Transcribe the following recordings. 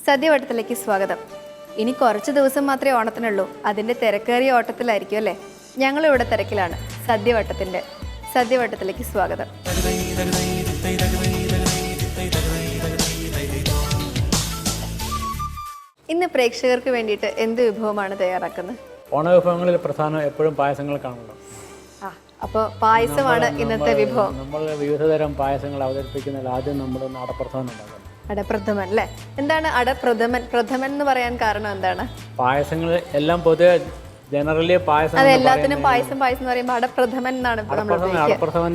സദ്യവട്ടത്തിലേക്ക് സ്വാഗതം. ഇനി കുറച്ച് ദിവസം മാത്രമേ ഓണത്തിനുള്ളൂ. അതിൻ്റെ തിരക്കേറിയ ഓട്ടത്തിലായിരിക്കും അല്ലേ? ഞങ്ങളിവിടെ തിരക്കിലാണ്. സദ്യവട്ടത്തിലേക്ക് സ്വാഗതം. ഇന്ന് പ്രേക്ഷകർക്ക് വേണ്ടിയിട്ട് എന്ത് വിഭവമാണ് തയ്യാറാക്കുന്നത്? ഓണവിഭവങ്ങളിൽ പ്രധാനം എപ്പോഴും പായസങ്ങൾ കാണുമല്ലോ. അപ്പോൾ പായസമാണ് ഇന്നത്തെ വിഭവം. നമ്മൾ വിവിധതരം പായസങ്ങൾ അവതരിപ്പിക്കുന്നതിൽ ആദ്യം നമ്മൾ അടപ്രഥമൻ ഉണ്ടാകും. അടപ്രഥമൻ അല്ലേ? എന്താണ് അടപ്രഥമൻ? പ്രഥമൻ എന്ന് പറയാൻ കാരണം എന്താണ്? പായസങ്ങൾ എല്ലാം പൊതുവെ ജനറലി പായസം, അത് എല്ലാത്തിനും പായസം പായസം എന്ന് പറയുമ്പോൾ അടപ്രഥമൻ എന്നാണ്. അടപ്രഥമൻ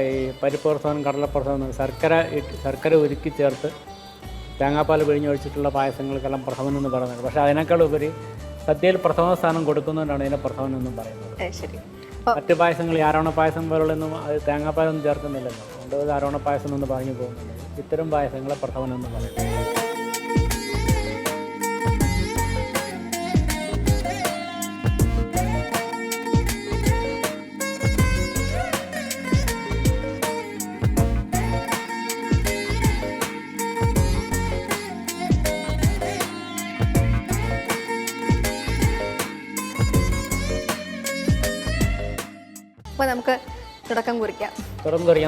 ഈ പരിപ്പ് പ്രഥമൻ, കടലപ്രഥമൻ, ശർക്കര ഉരുക്കി ചേർത്ത് തേങ്ങാപ്പാൽ പിഴിഞ്ഞൊഴിച്ചിട്ടുള്ള പായസങ്ങൾക്കെല്ലാം പ്രഥമൻ എന്ന് പറയുന്നത്. പക്ഷേ അതിനേക്കാൾ ഉപരി സദ്യയിൽ പ്രഥമ സ്ഥാനം കൊടുക്കുന്നതുകൊണ്ടാണ് ഇതിനെ പ്രഥമൻ എന്നും പറയുന്നത്. ശരി. മറ്റ് പായസങ്ങൾ ആരോണ പായസം പോലുള്ളൊന്നും അത് തേങ്ങാപ്പാലൊന്നും ചേർക്കുന്നില്ലല്ലോ, അതുകൊണ്ട് അത് ആരോണ പായസം എന്ന് പറഞ്ഞു പോകുന്നുണ്ട്. ഇത്തരം പായസങ്ങളെ പ്രഥമൻ എന്ന് പറയുന്നത്. അപ്പോൾ നമുക്ക് തുടക്കം കുറിക്കാം.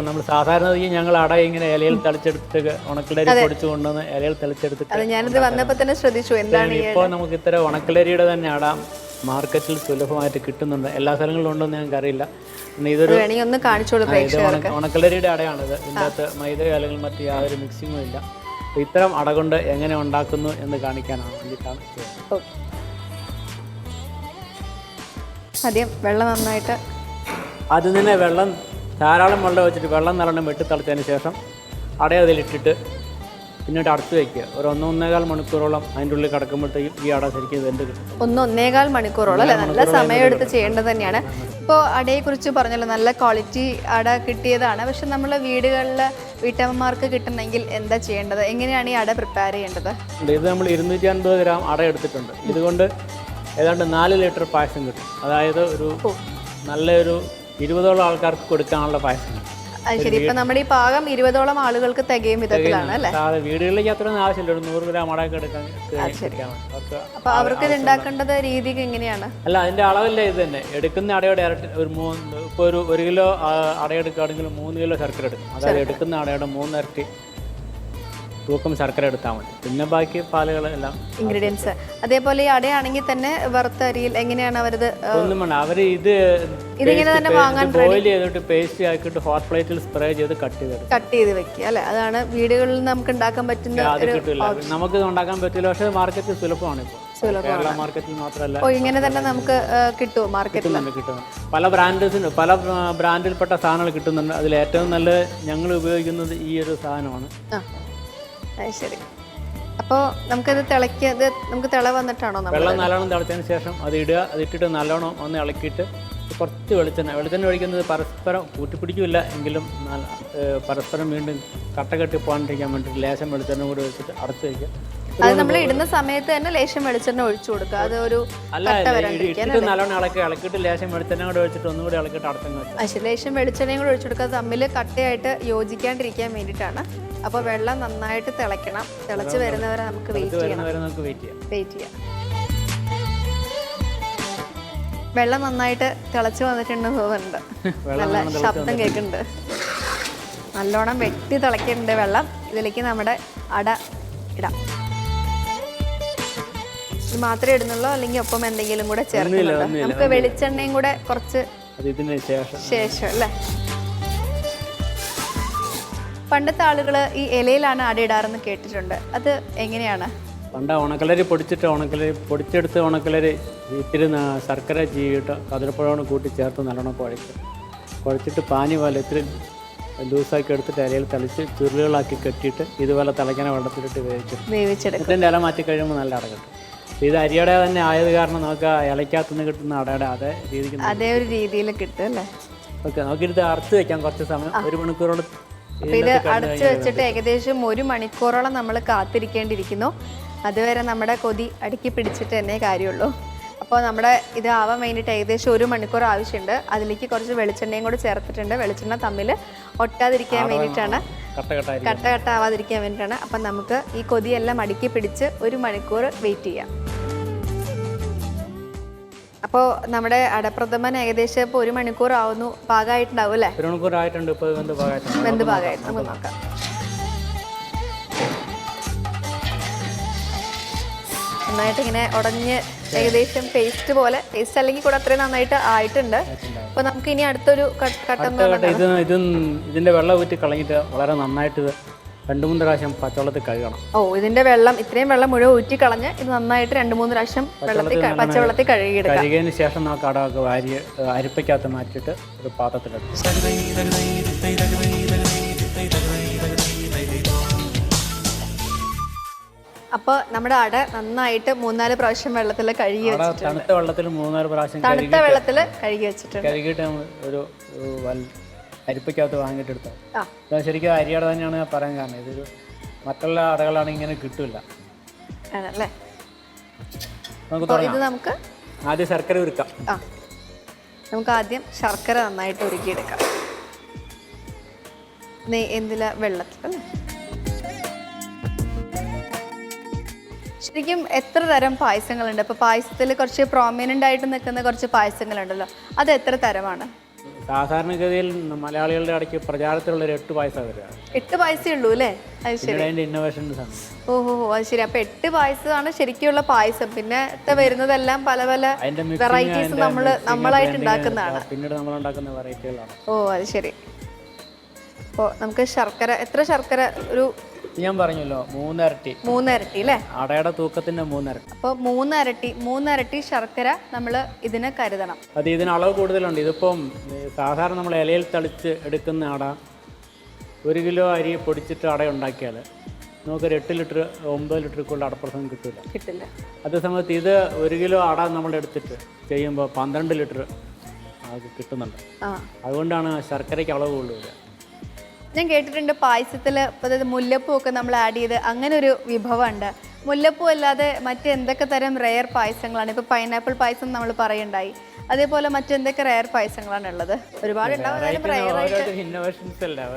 നമ്മൾ സാധാരണ ഞങ്ങൾ അട ഇങ്ങനെ ഇലയിൽ തളിച്ചെടുത്ത് ഉണക്കലരി പൊടിച്ചു കൊണ്ടുവന്ന് ഇലയിൽ തളിച്ചെടുത്തിട്ട്, ഞാനിത് വന്നപ്പോൾ തന്നെ ശ്രദ്ധിച്ചു എന്താണ്. ഇപ്പോൾ നമുക്ക് ഇത്തരം ഉണക്കലരിയുടെ തന്നെ അട മാർക്കറ്റിൽ സുലഭമായിട്ട് കിട്ടുന്നുണ്ട്. എല്ലാ സ്ഥലങ്ങളിലും ഉണ്ടോയെന്ന് ഞങ്ങൾക്ക് അറിയില്ല. ഇതൊരു ഒന്ന് കാണിച്ചോളൂ. ഉണക്കലരിയുടെ അടയാണിത്. ഇതിനകത്ത് മൈദയോ അല്ലെങ്കിൽ മറ്റ് യാതൊരു മിക്സിങ്ങും ഇല്ല. അപ്പോൾ ഇത്തരം അട കൊണ്ട് എങ്ങനെ ഉണ്ടാക്കുന്നു എന്ന് കാണിക്കാനാണ് വേണ്ടിയിട്ടാണ് ചെയ്യുന്നത്. ആദ്യം വെള്ളം നന്നായിട്ട് ആദ്യം തന്നെ ധാരാളം വെള്ളം വെച്ചിട്ട് വെള്ളം നല്ലോണം വെട്ടിത്തളിച്ചതിന് ശേഷം അട അതിലിട്ടിട്ട് പിന്നീട് അടച്ചു വയ്ക്കുക. ഒരു 1-1.25 മണിക്കൂറോളം അതിൻ്റെ ഉള്ളിൽ കിടക്കുമ്പോഴത്തേക്കും ഈ അട ശരിക്കും വെന്ത് കിട്ടും. 1-1.25 മണിക്കൂറോളം അല്ലേ? നല്ല സമയമെടുത്ത് ചെയ്യേണ്ടത് തന്നെയാണ്. ഇപ്പോൾ അടയെക്കുറിച്ച് പറഞ്ഞല്ലോ, നല്ല ക്വാളിറ്റി അട കിട്ടിയതാണ്. പക്ഷെ നമ്മൾ വീട്ടമ്മമാർക്ക് കിട്ടണമെങ്കിൽ എന്താ ചെയ്യേണ്ടത്? എങ്ങനെയാണ് ഈ അട പ്രിപ്പയർ ചെയ്യേണ്ടത്? ഇത് നമ്മൾ 250 ഗ്രാം അട എടുത്തിട്ടുണ്ട്. ഇതുകൊണ്ട് ഏതാണ്ട് 4 ലിറ്റർ പായസം കിട്ടും. അതായത് നല്ലൊരു 20ഓളം ആൾക്കാർക്ക് കൊടുക്കാനുള്ള പായസം. ശരി. ഇപ്പൊ നമ്മുടെ ഈ പാകം 20ഓളം ആളുകൾക്ക് തികയും വിധത്തിലാണ് അല്ലേ? വീടുകളിലേക്ക് അത്രയൊന്നും ആവശ്യമില്ല. ഒരു 100 ഗ്രാം അടയൊക്കെ എടുക്കാൻ. അപ്പൊ അവർക്ക് ഇത് ഉണ്ടാക്കേണ്ടത് രീതി എങ്ങനെയാണ്? അല്ല, അതിന്റെ അളവല്ല ഇത് തന്നെ. എടുക്കുന്ന അടയുടെ ഇരട്ടി ഇപ്പോൾ ഒരു 1 കിലോ അട എടുക്കുകയാണെങ്കിൽ 3 കിലോ ശർക്കര എടുക്കും. അതായത് എടുക്കുന്ന അടയുടെ 3 ഇരട്ടി തൂക്കം ശർക്കര എടുത്താൽ മതി. പിന്നെ ബാക്കി പാലുകളെല്ലാം ഇൻഗ്രീഡിയൻസ്. അതേപോലെ ഈ അടയാണെങ്കിൽ തന്നെ വറുത്ത അരിയിൽ എങ്ങനെയാണ് അവരത്? ഒന്നും വേണ്ട, അവർ ഇതിങ്ങനെ തന്നെ വാങ്ങാൻ ബോയിൽ ചെയ്തിട്ട് പേസ്റ്റ് ആക്കിയിട്ട് ഹോട്ട് പ്ലേറ്റിൽ സ്പ്രേ ചെയ്ത് കട്ട് ചെയ്ത് വെക്കുക അല്ലേ? അതാണ് വീടുകളിൽ നമുക്ക് ഉണ്ടാക്കാൻ പറ്റുന്ന. അത് കിട്ടില്ല, നമുക്ക് ഉണ്ടാക്കാൻ പറ്റില്ല. പക്ഷേ മാർക്കറ്റിൽ സുലഭമാണ്. ഇപ്പോൾ കേരള മാർക്കറ്റിൽ മാത്രമല്ല, ഇങ്ങനെ തന്നെ നമുക്ക് കിട്ടുമോ? മാർക്കറ്റിൽ കിട്ടുന്നു. പല ബ്രാൻഡിൽപ്പെട്ട സാധനങ്ങൾ കിട്ടുന്നുണ്ട്. അതിൽ ഏറ്റവും നല്ല ഞങ്ങൾ ഉപയോഗിക്കുന്നത് ഈ ഒരു സാധനമാണ്. ശരി. അപ്പോൾ നമുക്കത് നമുക്ക് തിള വന്നിട്ടാണോ? വെള്ളം നല്ലോണം തിളച്ചതിന് ശേഷം അത് ഇടുക. അതിട്ടിട്ട് നല്ലോണം ഒന്ന് ഇളക്കിയിട്ട് കുറച്ച് വെളിച്ചെണ്ണ ഒഴിക്കുന്നത് പരസ്പരം കൂട്ടിപ്പിടിക്കില്ല എങ്കിലും പരസ്പരം വീണ്ടും കട്ട പോകാണ്ടിരിക്കാൻ വേണ്ടിയിട്ട് ലേശം വെളിച്ചെണ്ണ കൂടി ഒഴിച്ചിട്ട് അടച്ചു വയ്ക്കുക. അത് നമ്മൾ ഇടുന്ന സമയത്ത് തന്നെ ലേശം വെളിച്ചെണ്ണ ഒഴിച്ചു കൊടുക്കുക. അത് ഒരു ഇട്ടിട്ട് നല്ലോണം ഇളക്കിയിട്ട് ലേശം വെളിച്ചെണ്ണ കൂടെ ഒഴിച്ചിട്ട് ഒന്നുകൂടി ഇളക്കിയിട്ട് അടച്ചങ്ങ് വെച്ചു. ലേശം വെളിച്ചെണ്ണയും കൂടെ ഒഴിച്ചു കൊടുക്കുക. തമ്മിൽ കട്ടയായിട്ട് യോജിക്കാണ്ടിരിക്കാൻ വേണ്ടിയിട്ടാണ്. അപ്പോൾ വെള്ളം നന്നായിട്ട് തിളയ്ക്കണം. തിളച്ച് വരുന്നവരെ നമുക്ക് വെയിറ്റ് ചെയ്യാം. വെള്ളം നന്നായിട്ട് തിളച്ച് വന്നിട്ടുണ്ടെന്ന് തോന്നുന്നുണ്ട്. നല്ല ശബ്ദം കേൾക്കുന്നുണ്ട്. നല്ലോണം വെട്ടി തിളയ്ക്കുന്നുണ്ട് വെള്ളം. ഇതിലേക്ക് നമ്മുടെ അട ഇടാം. ഇത് മാത്രമേ ഇടുന്നുള്ളൂ, അല്ലെങ്കിൽ ഒപ്പം എന്തെങ്കിലും കൂടെ ചേർക്കുന്നുണ്ടോ? നമുക്ക് വെളിച്ചെണ്ണയും കൂടെ കുറച്ച് ശേഷം അല്ലേ? പണ്ടത്തെ ആളുകൾ ഈ ഇലയിലാണ് അട ഇടാറെന്ന് കേട്ടിട്ടുണ്ട്. അത് എങ്ങനെയാണ്? പണ്ട് ഉണക്കലരി പൊടിച്ചെടുത്ത് ഉണക്കലരി ഇത്തിരി ശർക്കര ചീയിട്ട് കതിരപ്പഴമാണ് കൂട്ടി ചേർത്ത് നല്ലോണം കുഴച്ചിട്ട് പാനി പോലെ ഇത്തിരി ലൂസാക്കി എടുത്തിട്ട് ഇലയിൽ തളിച്ച് ചുരുളുകളാക്കി കെട്ടിയിട്ട് ഇതുപോലെ തിളയ്ക്കണ വെള്ളത്തിലിട്ട് വേവിച്ചെടുക്കും. ഇതിൻ്റെ ഇല മാറ്റി കഴിയുമ്പോൾ നല്ല അട കിട്ടും. ഇത് അരിയുടെ തന്നെ ആയത് കാരണം നമുക്ക് ഇലയ്ക്കകത്തുനിന്ന് കിട്ടുന്ന അടയുടെ അതേ ഒരു രീതിയിൽ കിട്ടും അല്ലേ? ഓക്കെ, നമുക്കിത് അറുത്ത് വെക്കാം കുറച്ച് സമയം, 1 മണിക്കൂറോളം. ഇത് അടച്ചു വെച്ചിട്ട് ഏകദേശം 1 മണിക്കൂറോളം നമ്മൾ കാത്തിരിക്കേണ്ടിയിരിക്കുന്നു. അതുവരെ നമ്മുടെ കൊതി അടുക്കി പിടിച്ചിട്ട് തന്നെ കാര്യമുള്ളൂ. അപ്പോൾ നമ്മുടെ ഇത് ആവാൻ വേണ്ടിയിട്ട് ഏകദേശം 1 മണിക്കൂർ ആവശ്യമുണ്ട്. അതിലേക്ക് കുറച്ച് വെളിച്ചെണ്ണയും കൂടി ചേർത്തിട്ടുണ്ട്. വെളിച്ചെണ്ണ തമ്മിൽ ഒട്ടാതിരിക്കാൻ വേണ്ടിയിട്ടാണ്, കട്ട ആവാതിരിക്കാൻ വേണ്ടിയിട്ടാണ്. അപ്പം നമുക്ക് ഈ കൊതിയെല്ലാം അടുക്കി പിടിച്ച് 1 മണിക്കൂർ വെയിറ്റ് ചെയ്യാം. അപ്പോൾ നമ്മുടെ അടപ്രഥമൻ ഏകദേശം ഇപ്പോൾ 1 മണിക്കൂർ ആവുന്നു. പാകമായിട്ടുണ്ടാവും അല്ലേ? 1 മണിക്കൂർ ആയിട്ടുണ്ട്. ഇപ്പോൾ വെന്ത് പാകമായിട്ട് നമുക്ക് നോക്കാം. നന്നായിട്ട് ഇങ്ങനെ ഉടഞ്ഞ് ഏകദേശം പേസ്റ്റ് പോലെ, പേസ്റ്റ് അല്ലെങ്കിൽ കൂടെ അത്രയും നന്നായിട്ട് ആയിട്ടുണ്ട്. അപ്പോൾ നമുക്ക് ഇനി അടുത്തൊരു ഘട്ടം ഇതിന്റെ വെള്ളം ഊറ്റി കളഞ്ഞിട്ട് വളരെ നന്നായിട്ട് 2-3 പ്രാവശ്യം പച്ചവെള്ളത്തിൽ കഴുകണം. ഇതിന്റെ വെള്ളം, ഇത്രയും വെള്ളം മുഴുവൻ ഊറ്റി കളഞ്ഞ് ഇത് നന്നായിട്ട് 2-3 പ്രാവശ്യം പച്ചവെള്ളത്തിൽ കഴുകിയെടുക്കാം. കഴുകിയതിന് ശേഷം നമുക്ക് അടമൊക്കെ അരിപ്പയ്ക്കകത്ത് മാറ്റിയിട്ട് ഒരു പാത്രത്തിലെടുക്കും. അപ്പോൾ നമ്മുടെ അട നന്നായിട്ട് 3-4 പ്രാവശ്യം വെള്ളത്തിൽ കഴുകി വെച്ചിട്ടുണ്ട്. തണുത്ത വെള്ളത്തിൽ 3-4 പ്രാവശ്യം കഴുകി വെച്ചിട്ടുണ്ട്. കഴുകിയിട്ട് ഒരു അരിപ്പയ്ക്കകത്ത് വാങ്ങിയിട്ട് എടുത്താൽ ശരിക്കും അരിയട തന്നെയാണ് ഞാൻ പറയാൻ കാരണം. ഇതൊരു മറ്റുള്ള അടകളാണെങ്കിൽ ഇങ്ങനെ കിട്ടില്ല. ആണല്ലേ? നമുക്ക് ആദ്യം ശർക്കര ഉരുക്കാം. നമുക്ക് ആദ്യം ശർക്കര നന്നായിട്ട് ഉരുക്കിയെടുക്കാം. എന്തിലാ? വെള്ളത്തിൽ അല്ലേ? ശരിക്കും എത്ര തരം പായസങ്ങളുണ്ട്? ഇപ്പോൾ പായസത്തിൽ കുറച്ച് പ്രോമിനൻ്റ് ആയിട്ട് നിൽക്കുന്ന കുറച്ച് പായസങ്ങളുണ്ടല്ലോ, അത് എത്ര തരമാണ്? സാധാരണഗതിയിൽ മലയാളികളുടെ ഇടയ്ക്ക് പ്രചാരത്തിലുള്ള 8 പായസം വരിക. 8 പായസേ ഉള്ളൂ അല്ലേ? അത് ശരി. ഇന്നോവേഷൻസ് ആണ്. ഓഹോ, അത് ശരി. അപ്പോൾ 8 പായസമാണ് ശരിക്കുള്ള പായസം. പിന്നെ വെറുന്നതെല്ലാം പല പല വെറൈറ്റീസ് നമ്മളായിട്ട് ഉണ്ടാക്കുന്നതാണ്. പിന്നീട് നമ്മൾ ഉണ്ടാക്കുന്ന വെറൈറ്റികളാണ്. ഓ, അത് ശരി. അപ്പോൾ നമുക്ക് ശർക്കര, എത്ര ശർക്കര? ഒരു ഞാൻ പറഞ്ഞല്ലോ 3 ഇരട്ടി അല്ലേ? അടയുടെ തൂക്കത്തിന്റെ 3 ഇരട്ടി. അപ്പോൾ 3 ഇരട്ടി ശർക്കര നമ്മൾ ഇതിന് കരുതണം. അത് ഇതിന് അളവ് കൂടുതലുണ്ട്. ഇതിപ്പം സാധാരണ നമ്മൾ ഇലയിൽ തളിച്ച് എടുക്കുന്ന അട 1 കിലോ അരി പൊടിച്ചിട്ട് അട ഉണ്ടാക്കിയാൽ നമുക്കൊരു 8 ലിറ്റർ 9 ലിറ്റർ കൂടുതൽ അടപ്രഥമൻ കിട്ടില്ല. അതേസമയത്ത് ഇത് 1 കിലോ അട നമ്മൾ എടുത്തിട്ട് ചെയ്യുമ്പോൾ 12 ലിറ്റർ അത് കിട്ടുന്നുണ്ട്. അതുകൊണ്ടാണ് ശർക്കരയ്ക്ക് അളവ് കൂടുതൽ. ഞാൻ കേട്ടിട്ടുണ്ട് പായസത്തിൽ അതായത് മുല്ലപ്പൂ ഒക്കെ നമ്മൾ ആഡ് ചെയ്ത് അങ്ങനെ ഒരു വിഭവമുണ്ട്. മുല്ലപ്പൂ അല്ലാതെ മറ്റെന്തൊക്കെ തരം റെയർ പായസങ്ങളാണ്? ഇപ്പോൾ പൈനാപ്പിൾ പായസം നമ്മൾ പറയുണ്ടായി, അതേപോലെ മറ്റെന്തൊക്കെ റെയർ പായസങ്ങളാണ് ഉള്ളത്? ഒരുപാട് ഉണ്ടാവും.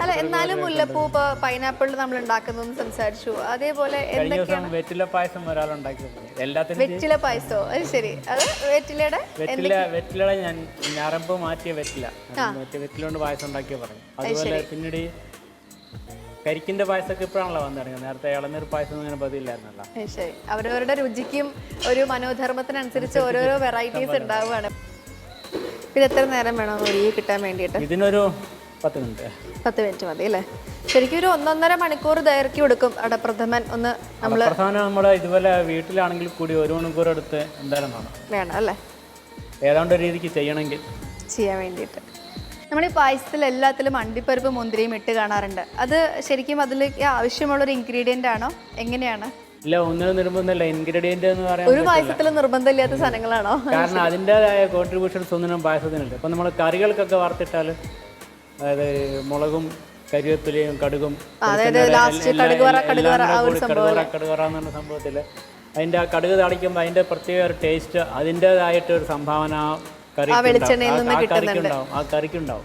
അല്ല, എന്നാലും മുല്ലപ്പൂ ഇപ്പോൾ പൈനാപ്പിൾ നമ്മൾ ഉണ്ടാക്കുന്നതെന്ന് സംസാരിച്ചു. അതേപോലെ എന്തൊക്കെയാണ്? വെറ്റില പായസം വെറ്റില പായസോ? അത് ശരി. അത് വെറ്റിലയുടെ ഞരമ്പ് മാറ്റിയ വെറ്റില കൊണ്ട് പായസം ഉണ്ടാക്കിയ പറഞ്ഞു. അതുപോലെ പിന്നീട് കരിക്കിന്റെ പായസമൊക്കെ ഇപ്പോഴാണല്ലോ വന്നു തുടങ്ങിയത്. നേരത്തെ ഇളനീർ പായസം അങ്ങനെ പതിയില്ലായിരുന്നല്ലോ. ശരി. അവരവരുടെ രുചിക്കും ഒരു മനോധർമ്മത്തിനനുസരിച്ച് ഓരോരോ വെറൈറ്റീസ് ഉണ്ടാവുകയാണ്. ഇത് എത്ര നേരം വേണം ഒരുങ്ങി കിട്ടാൻ വേണ്ടിയിട്ട്? ഇതിനൊരു 10 മിനിറ്റ് മതി അല്ലേ? ശരിക്കും ഒരു 1.5 മണിക്കൂർ ദൈർഘ്യം എടുക്കും അടപ്രഥമൻ. നമ്മുടെ ഇതുപോലെ വീട്ടിലാണെങ്കിൽ കൂടി 1 മണിക്കൂർ എടുത്ത് എന്തായാലും വേണം അല്ലേ? ഏതാണ്ട് രീതിക്ക് ചെയ്യാൻ വേണ്ടിയിട്ട്. നമ്മൾ ഈ പായസത്തിൽ എല്ലാത്തിലും അണ്ടിപ്പരിപ്പ് മുന്തിരിയും ഇട്ട് കാണാറുണ്ട്. അത് ശരിക്കും അതിലേക്ക് ആവശ്യമുള്ളൊരു ഇൻഗ്രീഡിയൻ്റ് ആണോ? എങ്ങനെയാണ്? ഇല്ല, ഒന്നിനും നിർബന്ധമില്ല. ഇൻഗ്രീഡിയന്റ് എന്ന് പറയാൻ ഒരു പായസത്തിലും നിർബന്ധമില്ലാത്ത സാധനങ്ങളാണോ? കാരണം അതിൻ്റെതായ കോൺട്രിബ്യൂഷൻസ് ഒന്നിനും പായസത്തിനുണ്ട്. ഇപ്പം നമ്മൾ കറികൾക്കൊക്കെ വറുത്തിട്ടാൽ, അതായത് മുളകും കരിവേപ്പിലയും കടുകും കടുകറ എന്ന സംഭവത്തിൽ അതിൻ്റെ ആ കടുക് തളിക്കുമ്പോൾ അതിൻ്റെ പ്രത്യേക ഒരു ടേസ്റ്റ്, അതിൻ്റെതായിട്ടൊരു സംഭാവന കറിക്കുണ്ടാവും.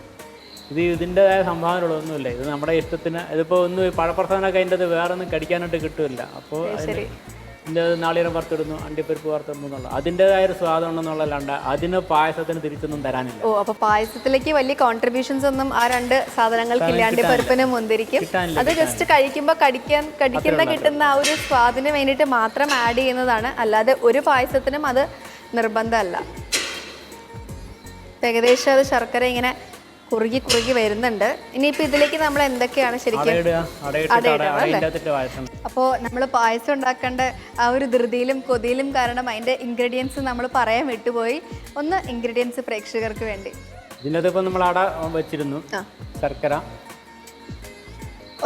ഇതിൻ്റെതായ സംഭാവനകളൊന്നുമില്ല. ഇത് നമ്മുടെ ഇഷ്ടത്തിന്. ഇതിപ്പോൾ ഒന്ന് പഴപ്രസാദനൊക്കെ അതിൻ്റെ അത് വേറെ ഒന്നും കടിക്കാനായിട്ട് കിട്ടില്ല. അപ്പോൾ ഇതിൻ്റെ നാളികേരം വറുത്തിടുന്നു, അണ്ടിപ്പരിപ്പ് വറുത്തിടുന്നു എന്നുള്ള അതിൻ്റെതായ ഒരു സ്വാദം ഉണ്ടെന്നുള്ളതല്ലാണ്ട് അതിന് പായസത്തിന് തിരിച്ചൊന്നും തരാനില്ല. ഓ, അപ്പോൾ പായസത്തിലേക്ക് വലിയ കോൺട്രിബ്യൂഷൻസ് ഒന്നും ആ 2 സാധനങ്ങൾക്കില്ല. അണ്ടിപ്പരിപ്പിനും മുന്തിരിക്കും. അത് ജസ്റ്റ് കഴിക്കുമ്പോൾ കിട്ടുന്ന ആ ഒരു സ്വാദിന് വേണ്ടിയിട്ട് മാത്രം ആഡ് ചെയ്യുന്നതാണ്. അല്ലാതെ ഒരു പായസത്തിനും അത് നിർബന്ധമല്ല. ഏകദേശം അത് ശർക്കര ഇങ്ങനെ കുറുകി വരുന്നുണ്ട്. ഇനിയിപ്പോൾ ഇതിലേക്ക് നമ്മൾ എന്തൊക്കെയാണ് ശരിക്കും അപ്പോൾ നമ്മൾ പായസം ഉണ്ടാക്കേണ്ട ആ ഒരു ധൃതിയിലും കൊതിയിലും കാരണം അതിൻ്റെ ഇൻഗ്രീഡിയൻസ് നമ്മൾ പറയാൻ വിട്ടുപോയി. ഒന്ന് ഇൻഗ്രീഡിയൻസ് പ്രേക്ഷകർക്ക് വേണ്ടി. ഇതിനകത്ത് ഇപ്പോൾ നമ്മൾ അട വെച്ചിരുന്നു. ശർക്കര,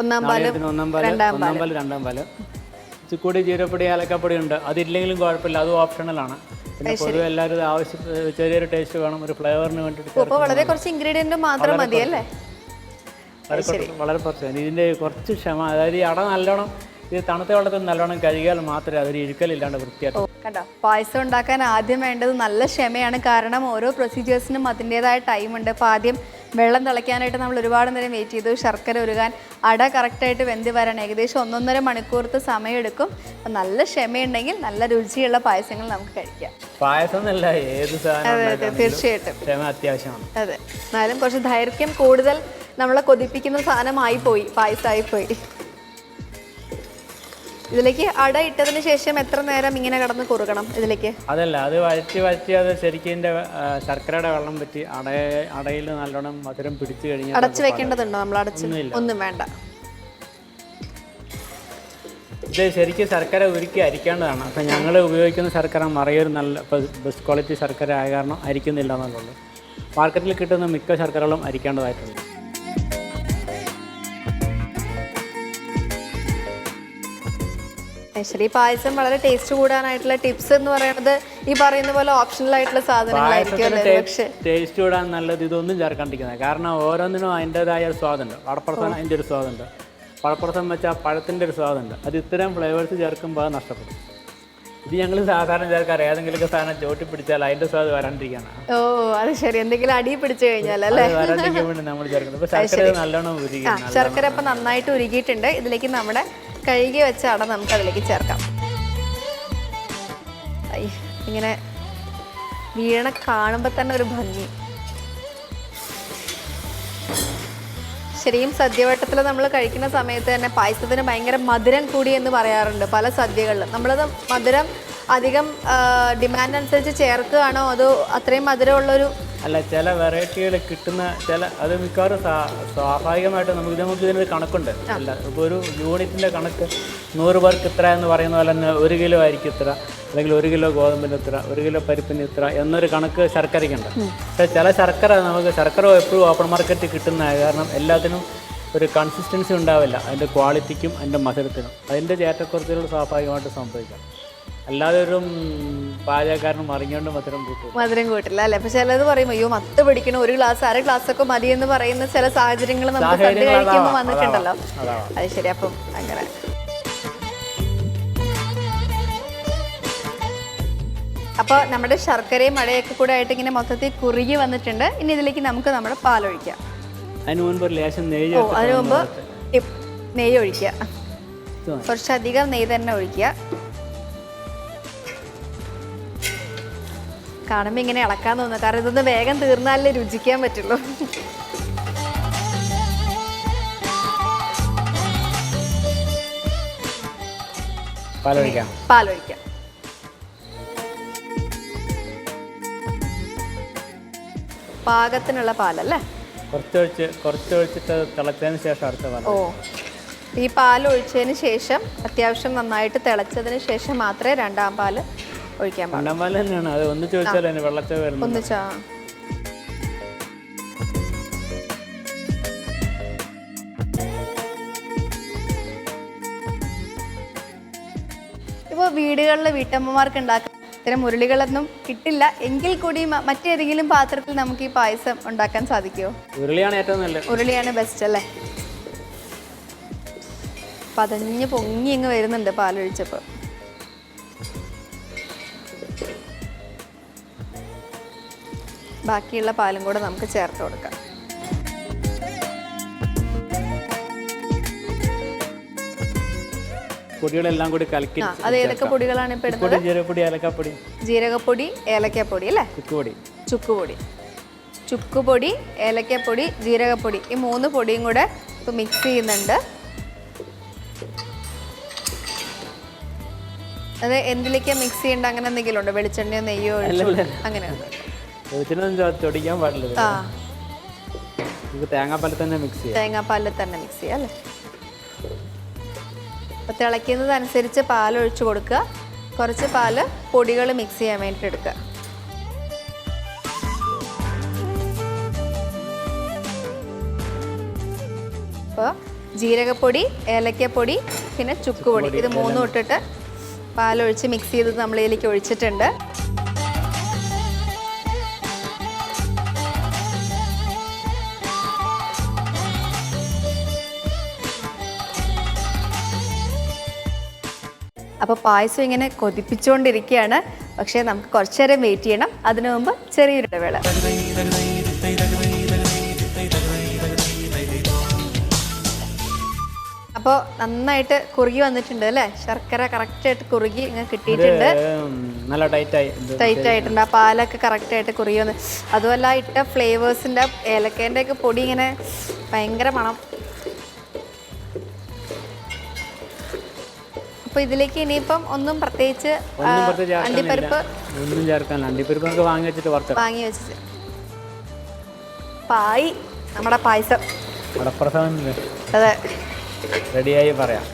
ഒന്നാം പാല്, രണ്ടാം പാല്, ചിക്കൂടി, ജീരപ്പൊടി, ഏലക്കപ്പൊടി ഉണ്ട്. അതില്ലെങ്കിലും കുഴപ്പമില്ല, അതും ഓപ്ഷണലാണ്. പിന്നെ പൊതുവെ എല്ലാവരും ആവശ്യം ചെറിയൊരു ടേസ്റ്റ് വേണം, ഒരു ഫ്ലേവറിന് വേണ്ടിയിട്ട്. വളരെ കുറച്ച് ഇൻഗ്രീഡിയൻറ്റ് മാത്രം മതി അല്ലേ? വളരെ കുറച്ച്. ഇതിൻ്റെ കുറച്ച് ക്ഷമ, അതായത് ഈ അട നല്ലോണം ഇത് തണുത്ത വെള്ളത്തിൽ നല്ലോണം കഴുകിയാൽ മാത്രമേ അതൊരു ഇഴുക്കലില്ലാണ്ട് വൃത്തിയായിട്ട്. കണ്ടോ, പായസം ഉണ്ടാക്കാൻ ആദ്യം വേണ്ടത് നല്ല ക്ഷമയാണ്. കാരണം ഓരോ പ്രൊസീജിയേഴ്സിനും അതിൻ്റെതായ ടൈമുണ്ട്. അപ്പോൾ ആദ്യം വെള്ളം തിളയ്ക്കാനായിട്ട് നമ്മൾ ഒരുപാട് നേരം വെയിറ്റ് ചെയ്തു. ശർക്കര ഉരുകാൻ, അട കറക്റ്റായിട്ട് വെന്ത് വരാൻ ഏകദേശം 1.5 മണിക്കൂറത്തെ സമയമെടുക്കും. അപ്പം നല്ല ക്ഷമയുണ്ടെങ്കിൽ നല്ല രുചിയുള്ള പായസങ്ങൾ നമുക്ക് കഴിക്കാം. പായസം എന്നല്ല ഏത് സാധനം തീർച്ചയായിട്ടും ക്ഷമ അത്യാവശ്യമാണ്. അതെ, എന്നാലും കുറച്ച് ദൈർഘ്യം കൂടുതൽ നമ്മളെ കൊതിപ്പിക്കുന്ന സാധനമായി പോയി, പായസമായിപ്പോയി. ഇതിലേക്ക് അട ഇട്ടതിന് ശേഷം എത്ര നേരം ഇങ്ങനെ കിടന്ന് കുറുകണം ഇതിലേക്ക്? അതല്ല, അത് വഴറ്റി അത് ശരിക്കും ഇതിൻ്റെ ശർക്കരയുടെ വെള്ളം പറ്റി അടയിൽ നല്ലോണം മധുരം പിടിച്ചു കഴിഞ്ഞാൽ അടച്ചു വെക്കേണ്ടതുണ്ടോ? നമ്മൾ ഒന്നും വേണ്ട. ഇത് ശരിക്കും ശർക്കര ഉരുക്കി അരിക്കേണ്ടതാണ്. അപ്പം ഞങ്ങൾ ഉപയോഗിക്കുന്ന ശർക്കര മറയൊരു നല്ല ബെസ്റ്റ് ക്വാളിറ്റി ശർക്കര ആയ കാരണം അരിക്കുന്നില്ല എന്നുള്ളൂ. മാർക്കറ്റിൽ കിട്ടുന്ന മിക്ക ശർക്കരകളും അരിക്കേണ്ടതായിട്ടുണ്ട്. ശരി, പായസം വളരെ ടേസ്റ്റ് കൂടാനായിട്ടുള്ള ടിപ്സ് എന്ന് പറയുന്നത് ഈ പറയുന്ന പോലെ ഓപ്ഷണൽ ആയിട്ടുള്ള സാധനങ്ങളായിരിക്കും. ടേസ്റ്റ് കൂടാൻ നല്ലത് ഇതൊന്നും ചേർക്കാണ്ടിരിക്കുന്നത്. കാരണം ഓരോന്നിനും അതിൻ്റെതായ ഒരു സ്വാദുണ്ട്. പഴപ്രസം അതിൻ്റെ ഒരു സ്വാദുണ്ട്. പഴപ്രസം വെച്ചാൽ പഴത്തിൻ്റെ ഒരു സ്വാദുണ്ട്. അത് ഇത്തരം ഫ്ലേവേഴ്സ് ചേർക്കുമ്പോൾ അത് നഷ്ടപ്പെടും. ഇത് ഞങ്ങൾ സാധാരണ ചേർക്കാറ് ഏതെങ്കിലുമൊക്കെ സാധനം ചോട്ടി പിടിച്ചാൽ അതിൻ്റെ സ്വാദ് വരാണ്ടിരിക്കുകയാണ്. ഓ, അത് ശരി, എന്തെങ്കിലും അടി പിടിച്ചു കഴിഞ്ഞാൽ അല്ലേ വരാണ്ടിരിക്കാൻ വേണ്ടി നമ്മൾ ചേർക്കുന്നത്. ഇപ്പോൾ ശർക്കര നല്ലോണം ഉരുകി, ശർക്കര ഇപ്പം നന്നായിട്ട് ഉരുകിയിട്ടുണ്ട്. ഇതിലേക്ക് നമ്മുടെ കഴുകി വെച്ച അട നമുക്ക് അതിലേക്ക് ചേർക്കാം. ഇങ്ങനെ വീണ കാണുമ്പോൾ തന്നെ ഒരു ഭംഗി. ശരിയും സദ്യവട്ടത്തിൽ നമ്മൾ കഴിക്കുന്ന സമയത്ത് തന്നെ പായസത്തിന് ഭയങ്കര മധുരം കൂടി എന്ന് പറയാറുണ്ട് പല സദ്യകളിലും. നമ്മളത് മധുരം അധികം ഡിമാൻഡ് അനുസരിച്ച് ചേർക്കുകയാണോ അതോ അത്രയും മധുരമുള്ളൊരു? അല്ല, ചില വെറൈറ്റികൾ കിട്ടുന്ന അത് മിക്കവാറും സ്വാഭാവികമായിട്ട് നമുക്ക് ഇതിനൊരു കണക്കുണ്ട്. അല്ല, ഇപ്പോൾ ഒരു യൂണിറ്റിൻ്റെ കണക്ക് 100 പേർക്ക് ഇത്ര എന്ന് പറയുന്ന പോലെ തന്നെ 1 കിലോ ആയിരിക്കും ഇത്ര, അല്ലെങ്കിൽ 1 കിലോ ഗോതമ്പിന് ഇത്ര, 1 കിലോ പരിപ്പിന് ഇത്ര എന്നൊരു കണക്ക് ശർക്കരയ്ക്കുണ്ട്. പക്ഷേ ചില ശർക്കര എപ്പോഴും ഓപ്പൺ മാർക്കറ്റിൽ കിട്ടുന്ന കാരണം എല്ലാത്തിനും ഒരു കൺസിസ്റ്റൻസി ഉണ്ടാവില്ല. അതിൻ്റെ ക്വാളിറ്റിക്കും അതിൻ്റെ മധുരത്തിനും അതിൻ്റെ ഏറ്റക്കുറച്ചിലുകൾ സ്വാഭാവികമായിട്ട് സംഭവിക്കാം. അല്ലാതെ ഒരു പാചകക്കാരനും മറിഞ്ഞുകൊണ്ട് മധുരം കൂട്ടില്ല അല്ലേ? പക്ഷെ ചിലത് പറയും അയ്യോ മത്ത് പിടിക്കണം, 1 ഗ്ലാസ് 1/2 ഗ്ലാസ് ഒക്കെ മതി എന്ന് പറയുന്ന ചില സാഹചര്യങ്ങൾ നമുക്ക് സദ്യ കഴിക്കുമ്പോൾ വന്നിട്ടുണ്ടല്ലോ. അത് ശരി. അപ്പം അങ്ങനെ അപ്പോൾ നമ്മുടെ ശർക്കരയും മഴയൊക്കെ കൂടെ ആയിട്ട് ഇങ്ങനെ മൊത്തത്തിൽ കുറുകി വന്നിട്ടുണ്ട്. ഇനി ഇതിലേക്ക് നമുക്ക് നമ്മുടെ പാലൊഴിക്കാം. അതിന് മുൻപ് നെയ്യ് ഒഴിക്കുക. കുറച്ചധികം നെയ്യ് തന്നെ ഒഴിക്കുക. കാണുമ്പോൾ ഇങ്ങനെ ഇളക്കാൻ തോന്നുന്നു. കാരണം ഇതൊന്ന് വേഗം തീർന്നാലേ രുചിക്കാൻ പറ്റുള്ളൂ. പാലൊഴിക്കാം. പാകത്തിനുള്ള പാലല്ലേ? കുറച്ചൊഴിച്ചിട്ട് തിളച്ചതിന് ശേഷം അടുത്ത പാൽ. ഈ പാൽ ഒഴിച്ചതിന് ശേഷം അത്യാവശ്യം നന്നായിട്ട് തിളച്ചതിന് ശേഷം മാത്രമേ രണ്ടാം പാല് ഒഴിക്കാൻ പാടില്ല. രണ്ടാം പാൽ തന്നെയാണ് അത്. ഒന്നിച്ചൊഴിച്ചാൽ വെള്ളച്ച വരുന്നത്. ഇപ്പോൾ വീടുകളിലെ വീട്ടമ്മമാർക്ക് ഉണ്ടാക്കാൻ ഇത്തരം ഉരുളികളൊന്നും കിട്ടില്ല എങ്കിൽ കൂടി മറ്റേതെങ്കിലും പാത്രത്തിൽ നമുക്ക് ഈ പായസം ഉണ്ടാക്കാൻ സാധിക്കുമോ? ഉരുളിയാണ് ഏറ്റവും നല്ലത്. ഉരുളിയാണ് ബെസ്റ്റ് അല്ലേ? പതഞ്ഞ് പൊങ്ങി ഇങ്ങ് വരുന്നുണ്ട് പാലൊഴിച്ചപ്പോൾ. ബാക്കിയുള്ള പാലും കൂടെ നമുക്ക് ചേർത്ത് കൊടുക്കാം. പൊടികളെല്ലാം കൂടി കലക്കി. അത് ഏതൊക്കെ പൊടികളാണ് ഇപ്പോൾ ഇടുന്നത്? ജീരകപ്പൊടി, ഏലക്കാപ്പൊടി അല്ലേ? ചുക്കുപൊടി, ഏലക്കാപ്പൊടി, ജീരകപ്പൊടി, ഈ 3 പൊടിയും കൂടെ ഇപ്പോൾ മിക്സ് ചെയ്യുന്നുണ്ട്. അത് എന്തിലേക്കാണ് മിക്സ് ചെയ്യേണ്ട? അങ്ങനെ എന്തെങ്കിലും ഉണ്ടോ? വെളിച്ചെണ്ണയോ നെയ്യോ അങ്ങനെയുണ്ട്? ചൊടിക്കാൻ പാടില്ല. തേങ്ങാപ്പാലിൽ തന്നെ മിക്സ് ചെയ്യാം അല്ലേ? അപ്പോൾ തിളയ്ക്കുന്നതനുസരിച്ച് പാൽ ഒഴിച്ചു കൊടുക്കുക. കുറച്ച് പാല് പൊടികൾ മിക്സ് ചെയ്യാൻ വേണ്ടിയിട്ട് എടുക്കുക. അപ്പോൾ ജീരകപ്പൊടി, ഏലക്കപ്പൊടി, പിന്നെ ചുക്കുപൊടി, ഇത് 3 ഇട്ടിട്ട് പാലൊഴിച്ച് മിക്സ് ചെയ്ത് നമ്മൾ ഇതിലേക്ക് ഒഴിച്ചിട്ടുണ്ട്. അപ്പോൾ പായസം ഇങ്ങനെ കൊതിപ്പിച്ചുകൊണ്ടിരിക്കുകയാണ്. പക്ഷേ നമുക്ക് കുറച്ചു നേരം വെയിറ്റ് ചെയ്യണം. അതിനു മുമ്പ് ചെറിയൊരു ഇടവേള. അപ്പോൾ നന്നായിട്ട് കുറുകി വന്നിട്ടുണ്ട് അല്ലേ? ശർക്കര കറക്റ്റായിട്ട് കുറുകി ഇങ്ങനെ കിട്ടിയിട്ടുണ്ട്. നല്ല ടൈറ്റ് ആയിട്ടുണ്ട്. ആ പാലൊക്കെ കറക്റ്റായിട്ട് കുറുകി വന്ന്, അതുമല്ല ഇട്ട ഫ്ലേവേഴ്സിൻ്റെ ഏലക്കേൻ്റെ ഒക്കെ പൊടി ഇങ്ങനെ ഭയങ്കര മണം. അപ്പോൾ ഇതിലേക്ക് ഇനിയിപ്പം ഒന്നും പ്രത്യേകിച്ച് അണ്ടിപ്പരിപ്പ് ഒന്നും ചേർക്കാൻ, അണ്ടിപ്പരിപ്പ് വാങ്ങി വെച്ചിട്ട് പായി നമ്മുടെ പായസം അതെ റെഡിയായി പറയാം.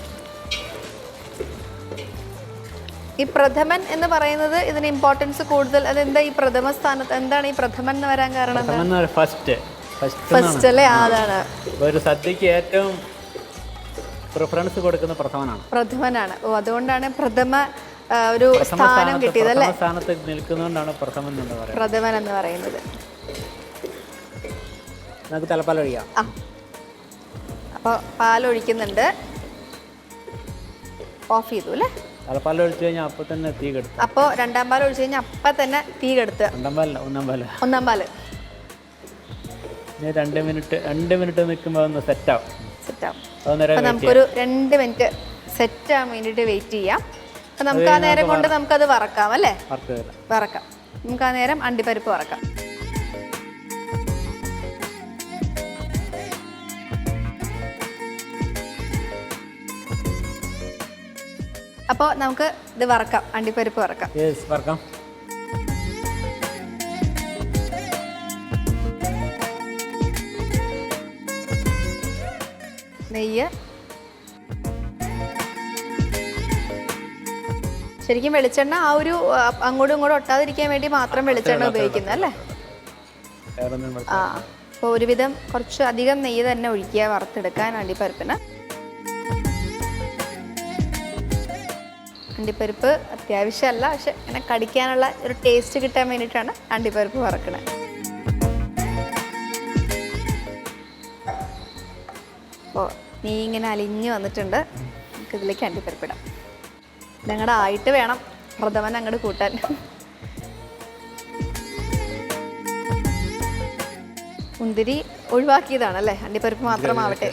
ഈ പ്രഥമൻ എന്ന് പറയുന്നത് ഇതിന് ഇമ്പോർട്ടൻസ് കൂടുതൽ. അതെന്താ ഈ പ്രഥമ സ്ഥാനത്ത്, എന്താണ് ഈ പ്രഥമൻ എന്ന് വരാൻ കാരണം? ഫസ്റ്റ് അല്ലേ? അതാണ് ഒരു സദ്യക്ക് ഏറ്റവും പ്രിഫറൻസ് കൊടുക്കുന്ന പ്രഥമനാണ്. ഓ, അതുകൊണ്ടാണ് പ്രഥമ ഒരു സ്ഥാനം കിട്ടിയത് അല്ലേ? സ്ഥാനത്ത് നിൽക്കുന്നതുകൊണ്ടാണ് പ്രഥമൻ എന്ന് പറയുന്നത്. നമുക്ക് തലപ്പാൽ ഒഴിക്കാം. അപ്പോൾ പാലൊഴിക്കുന്നുണ്ട്. ഓഫ് ചെയ്തു അല്ലേ? തലപ്പാൽ ഒഴിച്ചു കഴിഞ്ഞാൽ അപ്പം തന്നെ തീ കെടുത്തു. അപ്പോൾ രണ്ടാം പാൽ ഒഴിച്ചു കഴിഞ്ഞാൽ അപ്പം തന്നെ തീ കെടുത്തുക. ഒന്നാം പാല് 2 മിനിറ്റ് നിൽക്കുമ്പോൾ ഒന്ന് സെറ്റാവും. അപ്പോൾ നമുക്കൊരു 2 മിനിറ്റ് സെറ്റ് ആവാൻ വേണ്ടിയിട്ട് വെയിറ്റ് ചെയ്യാം. അപ്പം നമുക്ക് ആ നേരം കൊണ്ട് നമുക്കത് വറക്കാം അല്ലേ? വറക്കാം. നമുക്ക് ആ നേരം അണ്ടിപ്പരിപ്പ് വറക്കാം. അപ്പോൾ നമുക്ക് ഇത് വറക്കാം, അണ്ടിപ്പരിപ്പ് വറക്കാം. നെയ്യ്, ശരിക്കും വെളിച്ചെണ്ണ ആ ഒരു അങ്ങോട്ടും ഇങ്ങോട്ടും ഒട്ടാതിരിക്കാൻ വേണ്ടി മാത്രം വെളിച്ചെണ്ണ ഉപയോഗിക്കുന്നത് അല്ലേ? ആ, അപ്പോൾ ഒരുവിധം കുറച്ച് അധികം നെയ്യ് തന്നെ ഒഴിക്കുക വറുത്തെടുക്കാൻ അണ്ടിപ്പരിപ്പിന്. അണ്ടിപ്പരിപ്പ് അത്യാവശ്യമല്ല, പക്ഷെ അങ്ങനെ കടിക്കാനുള്ള ഒരു ടേസ്റ്റ് കിട്ടാൻ വേണ്ടിയിട്ടാണ് അണ്ടിപ്പരിപ്പ് വറക്കണത്. അപ്പോൾ നീ ഇങ്ങനെ അലിഞ്ഞ് വന്നിട്ടുണ്ട്. നമുക്ക് ഇതിലേക്ക് അണ്ടിപ്പരിപ്പിടാം. ഇതങ്ങടെ ആയിട്ട് വേണം പ്രഥമൻ അങ്ങോട്ട് കൂട്ടാൻ. മുന്തിരി ഒഴിവാക്കിയതാണല്ലേ? അണ്ടിപ്പരിപ്പ് മാത്രമാവട്ടെ.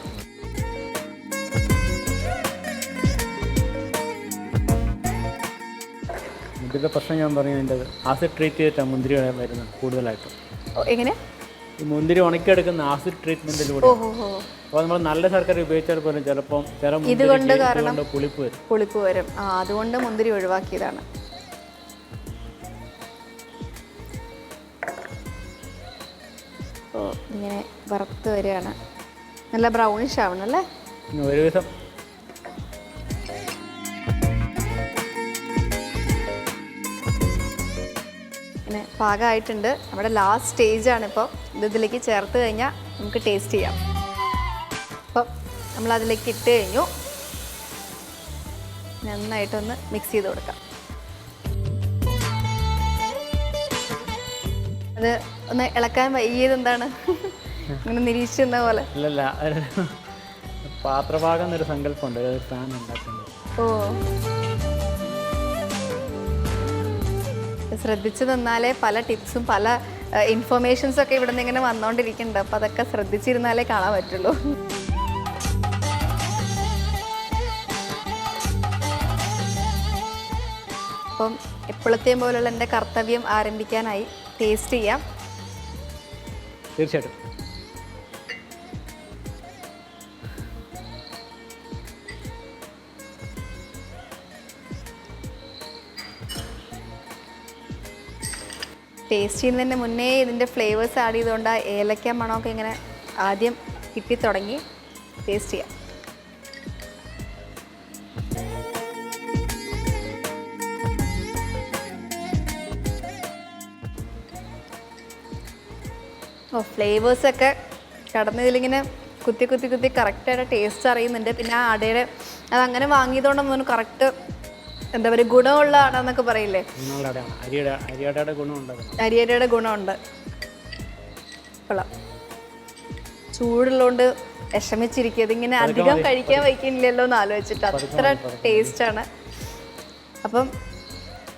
മുന്തിരിയുടെ പ്രശ്നം ഞാൻ പറഞ്ഞത് ആസിഡ് ട്രീറ്റ് ചെയ്തിട്ടാണ് മുന്തിരി വരുന്നത് കൂടുതലായിട്ടും. എങ്ങനെ? ഈ മുന്തിരി ഉണക്കിയെടുക്കുന്ന ആസിഡ് ട്രീറ്റ്മെന്റിലൂടെ. അപ്പോൾ നമ്മൾ നല്ല ശർക്കര ഉപയോഗിച്ചാൽ പോലും ചിലപ്പോൾ ഇതുകൊണ്ട് കാരണം പുളിപ്പ് വരും. ആ, അതുകൊണ്ട് മുന്തിരി ഒഴിവാക്കിയതാണ്. അപ്പോൾ ഇങ്ങനെ വറുത്ത് വരികയാണ്. നല്ല ബ്രൗണിഷ് ആവണം അല്ലേ? ഒരുവിധം പിന്നെ പാകമായിട്ടുണ്ട്. നമ്മുടെ ലാസ്റ്റ് സ്റ്റേജാണ് ഇപ്പോൾ. ഇതിലേക്ക് ചേർത്ത് കഴിഞ്ഞാൽ നമുക്ക് ടേസ്റ്റ് ചെയ്യാം. അപ്പം നമ്മളതിലേക്ക് ഇട്ട് കഴിഞ്ഞു. നന്നായിട്ടൊന്ന് മിക്സ് ചെയ്ത് കൊടുക്കാം. അത് ഒന്ന് ഇളക്കാൻ വൈകിയത് എന്താണ്? ഇങ്ങനെ നിരീക്ഷിക്കുന്ന പോലെ. അല്ലല്ല, പാത്രഭാഗം എന്നൊരു സങ്കല്പമുണ്ട് സാധനം ഉണ്ടാക്കുന്നത്. ഓ, ശ്രദ്ധിച്ചു നിന്നാലേ പല ടിപ്സും പല ഇൻഫർമേഷൻസും ഒക്കെ ഇവിടെ നിന്ന് ഇങ്ങനെ വന്നുകൊണ്ടിരിക്കുന്നുണ്ട്. അപ്പോൾ അതൊക്കെ ശ്രദ്ധിച്ചിരുന്നാലേ കാണാൻ പറ്റുള്ളൂ. അപ്പം എപ്പോഴത്തെയും പോലുള്ള എൻ്റെ കർത്തവ്യം ആരംഭിക്കാനായി. ടേസ്റ്റ് ചെയ്യാം. തീർച്ചയായിട്ടും. ടേസ്റ്റ് ചെയ്യുന്നതിന് മുന്നേ ഇതിൻ്റെ ഫ്ലേവേഴ്സ് ആഡ് ചെയ്തുകൊണ്ട് ആ ഏലക്ക മണമൊക്കെ ഇങ്ങനെ ആദ്യം കിട്ടി തുടങ്ങി. ടേസ്റ്റ് ചെയ്യാം. ഓ, ഫ്ലേവേഴ്സൊക്കെ കടന്നതിലിങ്ങനെ കുത്തി കുത്തി കുത്തി കറക്റ്റായിട്ട് ടേസ്റ്റ് അറിയുന്നുണ്ട്. പിന്നെ ആ അടയുടെ അതങ്ങനെ വാങ്ങിയതുകൊണ്ടൊന്നും കറക്റ്റ് എന്താ പറയുക ഗുണമുള്ള ആണെന്നൊക്കെ പറയില്ലേ? അരിയടയുടെ ഗുണമുണ്ട്. കൊള്ളാം. ചൂടുള്ളതുകൊണ്ട് വിഷമിച്ചിരിക്കുക. ഇതിങ്ങനെ അധികം കഴിക്കാൻ വയ്ക്കുന്നില്ലല്ലോ എന്ന് ആലോചിച്ചിട്ട് അത്ര ടേസ്റ്റാണ്. അപ്പം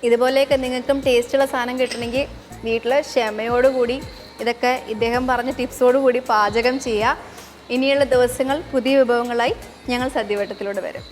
ഇതുപോലെയൊക്കെ നിങ്ങൾക്കും ടേസ്റ്റുള്ള സാധനം കിട്ടണമെങ്കിൽ വീട്ടിൽ ക്ഷമയോടുകൂടി ഇതൊക്കെ ഇദ്ദേഹം പറഞ്ഞ ടിപ്സോടുകൂടി പാചകം ചെയ്യുക. ഇനിയുള്ള ദിവസങ്ങൾ പുതിയ വിഭവങ്ങളായി ഞങ്ങൾ സദ്യവട്ടത്തിലൂടെ വരും.